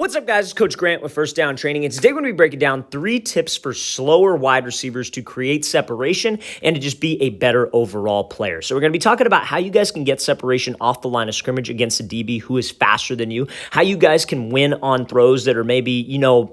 What's up, guys? It's Coach Grant with First Down Training, and today we're going to be breaking down 3 tips for slower wide receivers to create separation and to just be a better overall player. So we're going to be talking about how you guys can get separation off the line of scrimmage against a DB who is faster than you, how you guys can win on throws that are maybe,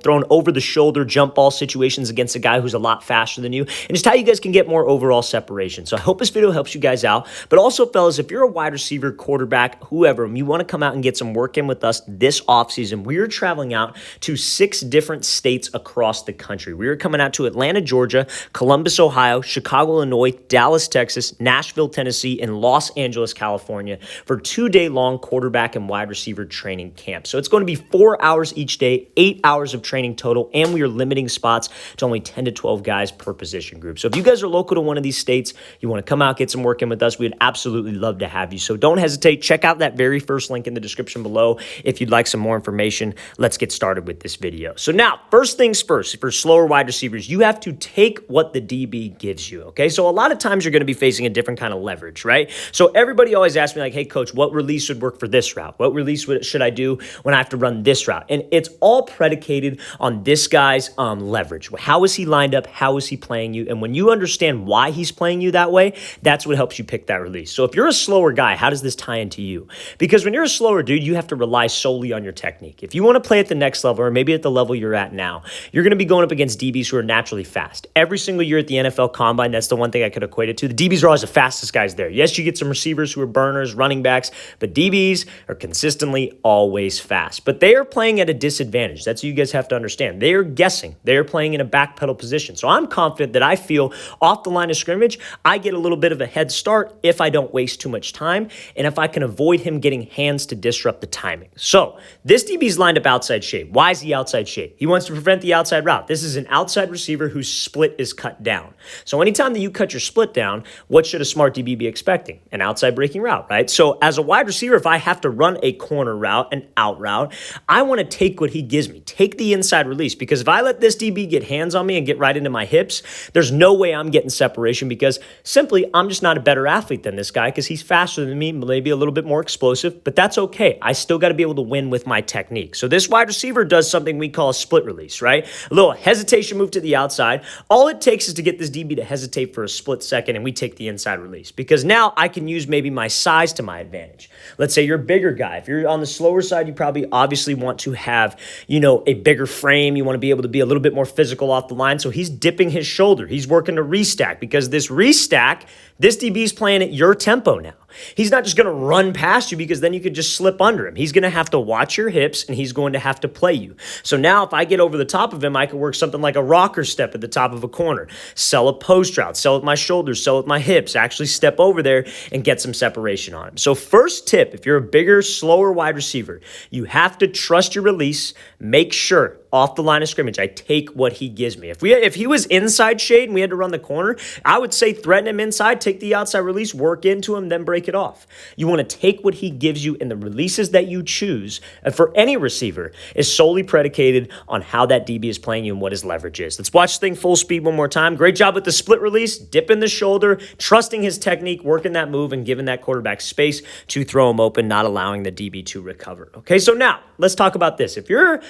thrown over the shoulder jump ball situations against a guy who's a lot faster than you, and just how you guys can get more overall separation. So I hope this video helps you guys out. But also, fellas, if you're a wide receiver, quarterback, whoever, and you want to come out and get some work in with us this offseason, we're traveling out to 6 different states across the country. We are coming out to Atlanta, Georgia, Columbus, Ohio, Chicago, Illinois, Dallas, Texas, Nashville, Tennessee, and Los Angeles, California for 2-day-long quarterback and wide receiver training camp. So it's going to be 4 hours each day, 8 hours of training total, and we are limiting spots to only 10 to 12 guys per position group. So if you guys are local to one of these states, you want to come out, get some work in with us, we'd absolutely love to have you. So don't hesitate. Check out that very first link in the description below if you'd like some more information. Let's get started with this video. So now, first things first, for slower wide receivers, you have to take what the DB gives you, okay? So a lot of times you're going to be facing a different kind of leverage, right? So everybody always asks me like, hey, coach, what release would work for this route? What release should I do when I have to run this route? And it's all predicated on this guy's leverage. How is he lined up? How is he playing you? And when you understand why he's playing you that way, that's what helps you pick that release. So if you're a slower guy, how does this tie into you? Because when you're a slower dude, you have to rely solely on your technique. If you want to play at the next level, or maybe at the level you're at now, you're going to be going up against DBs who are naturally fast. Every single year at the NFL Combine, that's the one thing I could equate it to. The DBs are always the fastest guys there. Yes, you get some receivers who are burners, running backs, but DBs are consistently always fast. But they are playing at a disadvantage. That's what you guys have to understand. They are guessing. They are playing in a backpedal position. So I'm confident that I feel off the line of scrimmage, I get a little bit of a head start if I don't waste too much time and if I can avoid him getting hands to disrupt the timing. So this DB's lined up outside shade. Why is he outside shade? He wants to prevent the outside route. This is an outside receiver whose split is cut down. So anytime that you cut your split down, what should a smart DB be expecting? An outside breaking route, right? So as a wide receiver, if I have to run a corner route, an out route, I want to take what he gives me. Take the inside release, because if I let this DB get hands on me and get right into my hips, there's no way I'm getting separation, because simply I'm just not a better athlete than this guy because he's faster than me, maybe a little bit more explosive, but that's okay. I still got to be able to win with my technique. So this wide receiver does something we call a split release, right? A little hesitation move to the outside. All it takes is to get this DB to hesitate for a split second, and we take the inside release, because now I can use maybe my size to my advantage. Let's say you're a bigger guy. If you're on the slower side, you probably obviously want to have, a bigger frame. You want to be able to be a little bit more physical off the line. So he's dipping his shoulder. He's working to restack, because this restack, this DB's playing at your tempo now. He's not just going to run past you, because then you could just slip under him. He's going to have to watch your hips, and he's going to have to play you. So now if I get over the top of him, I can work something like a rocker step at the top of a corner, sell a post route, sell with my shoulders, sell with my hips, actually step over there and get some separation on him. So first tip, if you're a bigger, slower wide receiver, you have to trust your release. Make sure off the line of scrimmage, I take what he gives me. If he was inside shade and we had to run the corner, I would say threaten him inside, take the outside release, work into him, then break it off. You want to take what he gives you, and the releases that you choose for any receiver is solely predicated on how that DB is playing you and what his leverage is. Let's watch the thing full speed one more time. Great job with the split release, dipping the shoulder, trusting his technique, working that move, and giving that quarterback space to throw him open, not allowing the DB to recover. Okay, so now let's talk about this. If you're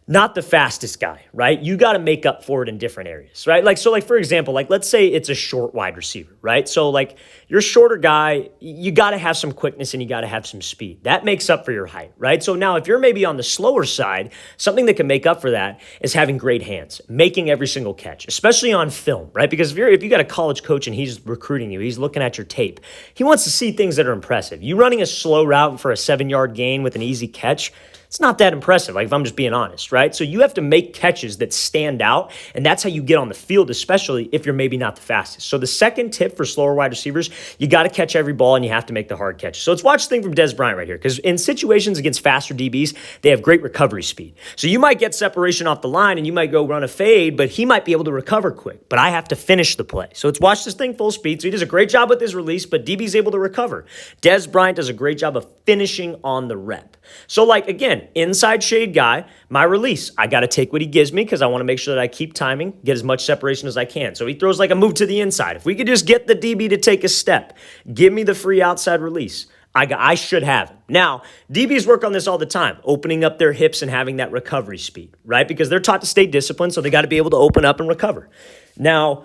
not the fastest guy, right? You got to make up for it in different areas, right? For example, let's say it's a short wide receiver, right? So you're a shorter guy, you got to have some quickness and you got to have some speed. That makes up for your height, right? So now if you're maybe on the slower side, something that can make up for that is having great hands, making every single catch, especially on film, right? Because if you got a college coach and he's recruiting you, he's looking at your tape, he wants to see things that are impressive. You running a slow route for a 7-yard gain with an easy catch, it's not that impressive, if I'm just being honest, right? So you have to make catches that stand out, and that's how you get on the field, especially if you're maybe not the fastest. So the second tip for slower wide receivers, you got to catch every ball, and you have to make the hard catch. So let's watch the thing from Dez Bryant right here, because in situations against faster DBs, they have great recovery speed. So you might get separation off the line, and you might go run a fade, but he might be able to recover quick, but I have to finish the play. So let's watch this thing full speed. So he does a great job with his release, but DB's able to recover. Dez Bryant does a great job of finishing on the rep. So again, inside shade guy, my release, I got to take what he gives me because I want to make sure that I keep timing, get as much separation as I can. So he throws a move to the inside. If we could just get the DB to take a step, give me the free outside release, I should have him. Now, DBs work on this all the time, opening up their hips and having that recovery speed, right? Because they're taught to stay disciplined, so they got to be able to open up and recover. Now,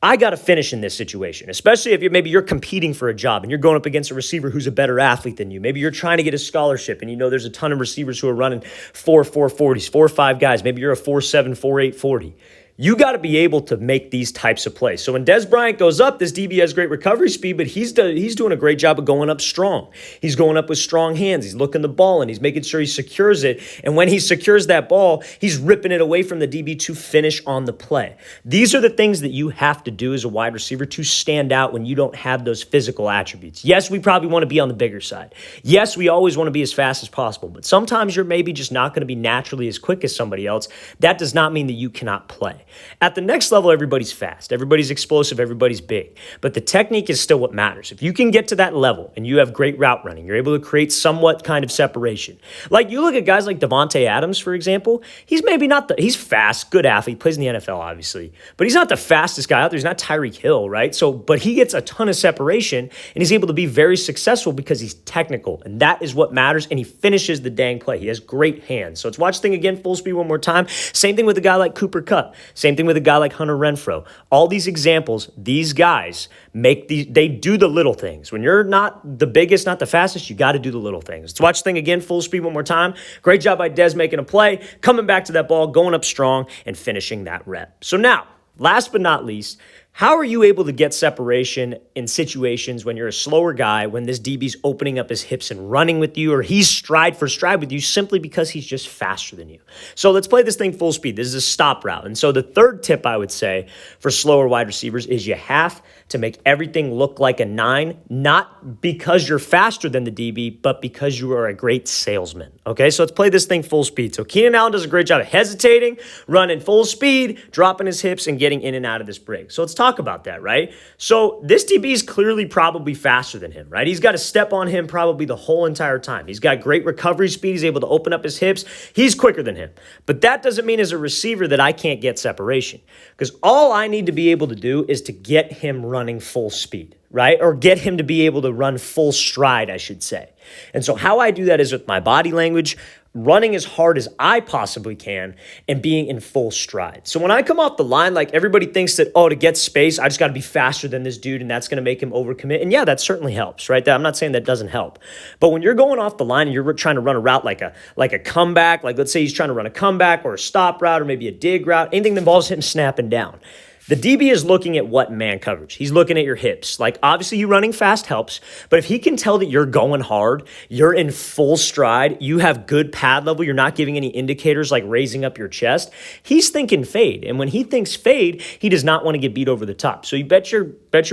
I got to finish in this situation, especially if maybe you're competing for a job and you're going up against a receiver who's a better athlete than you. Maybe you're trying to get a scholarship and you know there's a ton of receivers who are running 4.40s, 4.5 guys. Maybe you're a 4.7, 4.8 40. You got to be able to make these types of plays. So when Dez Bryant goes up, this DB has great recovery speed, but he's doing a great job of going up strong. He's going up with strong hands. He's looking the ball and he's making sure he secures it. And when he secures that ball, he's ripping it away from the DB to finish on the play. These are the things that you have to do as a wide receiver to stand out when you don't have those physical attributes. Yes, we probably want to be on the bigger side. Yes, we always want to be as fast as possible, but sometimes you're maybe just not going to be naturally as quick as somebody else. That does not mean that you cannot play. At the next level, everybody's fast, everybody's explosive, everybody's big, but the technique is still what matters. If you can get to that level and you have great route running, you're able to create somewhat kind of separation. Like you look at guys like Devontae Adams, for example, he's maybe not he's fast, good athlete, plays in the NFL, obviously, but he's not the fastest guy out there. He's not Tyreek Hill, right? But he gets a ton of separation and he's able to be very successful because he's technical, and that is what matters, and he finishes the dang play. He has great hands. So let's watch the thing again, full speed one more time. Same thing with a guy like Cooper Kupp. Same thing with a guy like Hunter Renfrow. All these examples, these guys they do the little things. When you're not the biggest, not the fastest, you got to do the little things. Let's watch the thing again, full speed one more time. Great job by Dez making a play, coming back to that ball, going up strong, and finishing that rep. So now, last but not least, how are you able to get separation in situations when you're a slower guy, when this DB's opening up his hips and running with you, or he's stride for stride with you simply because he's just faster than you? So let's play this thing full speed. This is a stop route. And so the third tip I would say for slower wide receivers is you have to make everything look like a 9, not because you're faster than the DB, but because you are a great salesman. Okay, so let's play this thing full speed. So Keenan Allen does a great job of hesitating, running full speed, dropping his hips, and getting in and out of this break. So let's talk about that, right? So this DB is clearly probably faster than him, right? He's got to step on him probably the whole entire time. He's got great recovery speed. He's able to open up his hips. He's quicker than him. But that doesn't mean as a receiver that I can't get separation, because all I need to be able to do is to get him running full speed, right? Or get him to be able to run full stride, I should say. And so how I do that is with my body language, running as hard as I possibly can, and being in full stride. So when I come off the line, like everybody thinks that, to get space, I just got to be faster than this dude and that's going to make him overcommit. And yeah, that certainly helps, right? I'm not saying that doesn't help. But when you're going off the line and you're trying to run a route like a comeback, like let's say he's trying to run a comeback or a stop route or maybe a dig route, anything that involves him snapping down, the DB is looking at what man coverage. He's looking at your hips. Like, obviously, you running fast helps, but if he can tell that you're going hard, you're in full stride, you have good pad level, you're not giving any indicators like raising up your chest, he's thinking fade. And when he thinks fade, he does not want to get beat over the top. So you bet your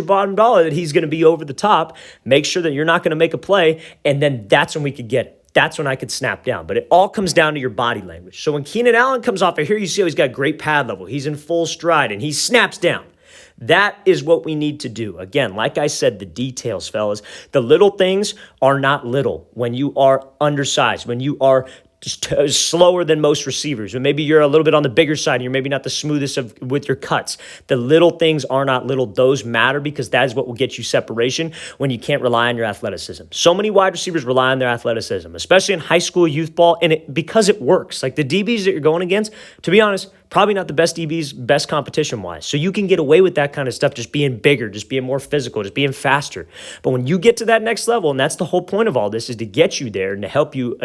bottom dollar that he's going to be over the top. Make sure that you're not going to make a play, and then that's when we could get it. That's when I could snap down. But it all comes down to your body language. So when Keenan Allen comes off of here, you see how he's got great pad level. He's in full stride and he snaps down. That is what we need to do. Again, like I said, the details, fellas. The little things are not little when you are undersized, when you are slower than most receivers, or maybe you're a little bit on the bigger side and you're maybe not the smoothest with your cuts. The little things are not little. Those matter because that is what will get you separation when you can't rely on your athleticism. So many wide receivers rely on their athleticism, especially in high school, youth ball, and because it works. Like the DBs that you're going against, to be honest, probably not the best DBs, best competition-wise. So you can get away with that kind of stuff, just being bigger, just being more physical, just being faster. But when you get to that next level, and that's the whole point of all this, is to get you there and to help you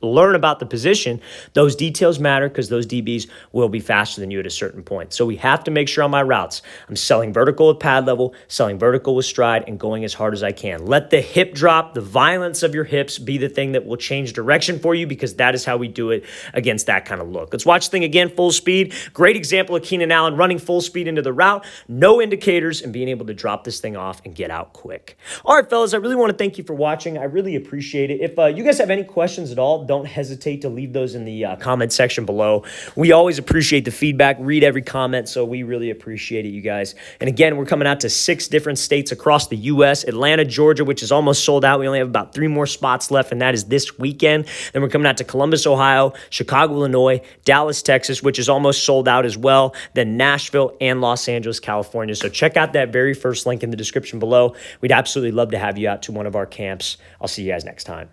learn about the position, those details matter because those DBs will be faster than you at a certain point. So we have to make sure on my routes, I'm selling vertical with pad level, selling vertical with stride, and going as hard as I can. Let the hip drop, the violence of your hips be the thing that will change direction for you, because that is how we do it against that kind of look. Let's watch the thing again, full speed. Great example of Keenan Allen running full speed into the route, no indicators, and being able to drop this thing off and get out quick. All right, fellas, I really want to thank you for watching. I really appreciate it. If you guys have any questions at all, don't hesitate to leave those in the comment section below. We always appreciate the feedback, read every comment, so we really appreciate it, you guys. And again, we're coming out to 6 different states across the U.S. Atlanta, Georgia, which is almost sold out. We only have about 3 more spots left, and that is this weekend. Then we're coming out to Columbus, Ohio, Chicago, Illinois, Dallas, Texas, which is almost sold out as well, then Nashville and Los Angeles, California. So check out that very first link in the description below. We'd absolutely love to have you out to one of our camps. I'll see you guys next time.